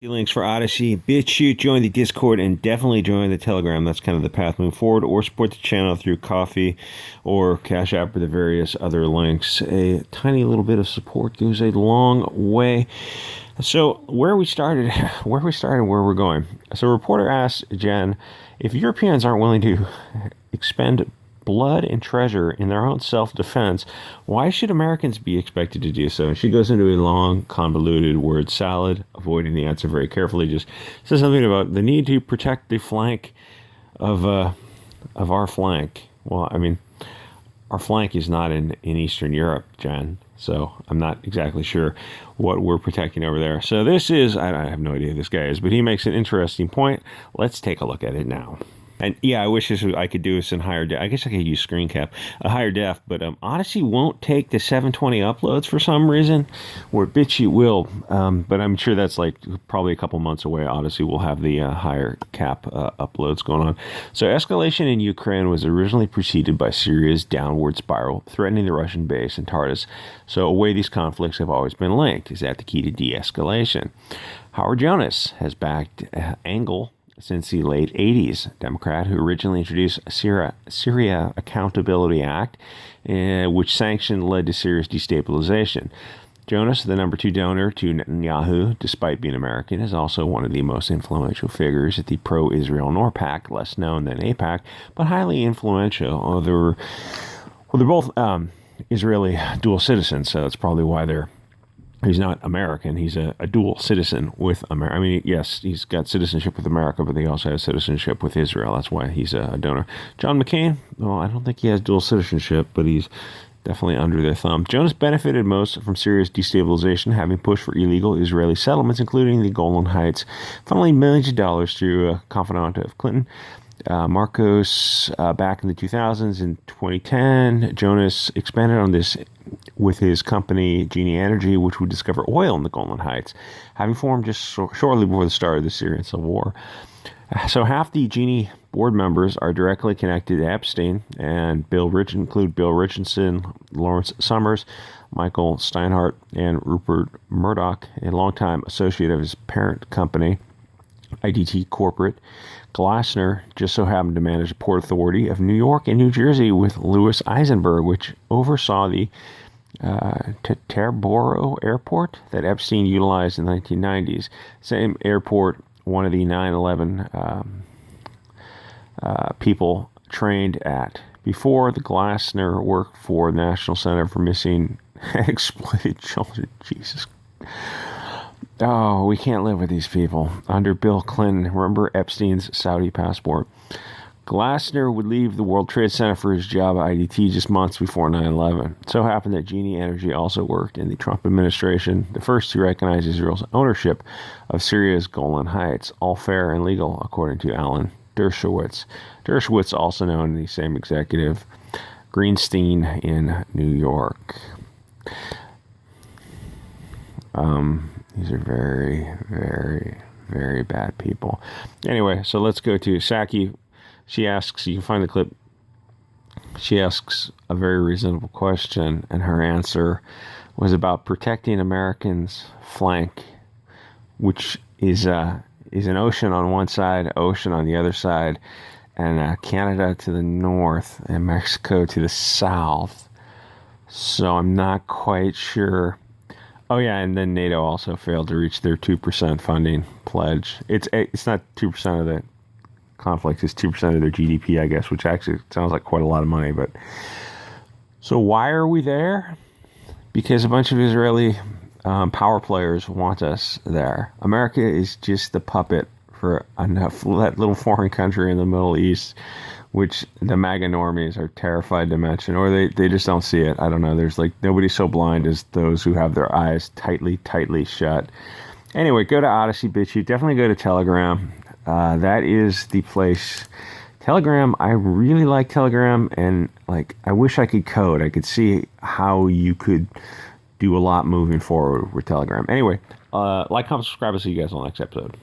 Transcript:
Links for Odysee, Bit Chute, join the Discord, and definitely join the Telegram. That's kind of the path moving forward. Or support the channel through Coffee or CashApp or the various other links. A tiny little bit of support goes a long way. So where we started, where we're going. So a reporter asked Jen, if Europeans aren't willing to expend blood and treasure in their own self-defense, why should Americans be expected to do so? And she goes into a long, convoluted word salad, avoiding the answer very carefully. Just says something about the need to protect the flank of our flank. Well, I mean, our flank is not in Eastern Europe, Jen. So I'm not exactly sure what we're protecting over there. So this is, I have no idea who this guy is, but he makes an interesting point. Let's take a look at it now. And yeah, I wish I could do this in higher def. I guess I could use screen cap, a higher def, but Odysee won't take the 720 uploads for some reason, where Bit Chute will. But I'm sure that's like probably a couple months away. Odysee will have the higher cap uploads going on. So escalation in Ukraine was originally preceded by Syria's downward spiral, threatening the Russian base in Tartus. So a way these conflicts have always been linked. Is that the key to de-escalation? Howard Jonas has backed Angle since the late 80s, Democrat who originally introduced Syria Accountability Act, which sanction led to Syria's destabilization. Jonas, the number 2 donor to Netanyahu, despite being American, is also one of the most influential figures at the pro-Israel NORPAC, less known than AIPAC, but highly influential. They're both Israeli dual citizens, so that's probably why he's not American. He's a dual citizen with America. I mean, yes, he's got citizenship with America, but he also has citizenship with Israel. That's why he's a donor. John McCain, well, I don't think he has dual citizenship, but he's definitely under their thumb. Jonas benefited most from Syria's destabilization, having pushed for illegal Israeli settlements, including the Golan Heights, funneling millions of dollars through a confidant of Clinton, Marcos. Back in the 2000s. In 2010, Jonas expanded on this with his company Genie Energy, which would discover oil in the Golan Heights, having formed just shortly before the start of the Syrian Civil War. So half the Genie board members are directly connected to Epstein, and include Bill Richardson, Lawrence Summers, Michael Steinhardt, and Rupert Murdoch, a longtime associate of his parent company, IDT Corporate. Glassner just so happened to manage the Port Authority of New York and New Jersey with Louis Eisenberg, which oversaw the Teterboro Airport that Epstein utilized in the 1990s. Same airport one of the 9/11 people trained at. Before, the Glassner worked for the National Center for Missing and Exploited Children. Jesus. Oh, we can't live with these people. Under Bill Clinton, remember Epstein's Saudi passport? Glassner would leave the World Trade Center for his job at IDT just months before 9/11. It so happened that Genie Energy also worked in the Trump administration, the first to recognize Israel's ownership of Syria's Golan Heights, all fair and legal, according to Alan Dershowitz. Dershowitz, also known as the same executive, Greenstein in New York. These are very, very, very bad people. Anyway, so let's go to Saki. She asks, you can find the clip. She asks a very reasonable question, and her answer was about protecting Americans' flank, which is an ocean on one side, ocean on the other side, and Canada to the north and Mexico to the south. So I'm not quite sure. Oh yeah, and then NATO also failed to reach their 2% funding pledge. It's not 2% of the conflict; it's 2% of their GDP, I guess, which actually sounds like quite a lot of money. But so why are we there? Because a bunch of Israeli power players want us there. America is just the puppet for that little foreign country in the Middle East, which the MAGA normies are terrified to mention, or they just don't see it. I don't know. There's like nobody's so blind as those who have their eyes tightly shut. Anyway, go to Odysee, Bit Chute. Definitely go to Telegram. That is the place. Telegram, I really like Telegram, and like I wish I could code. I could see how you could do a lot moving forward with Telegram. Anyway, like, comment, subscribe. I'll see you guys on the next episode.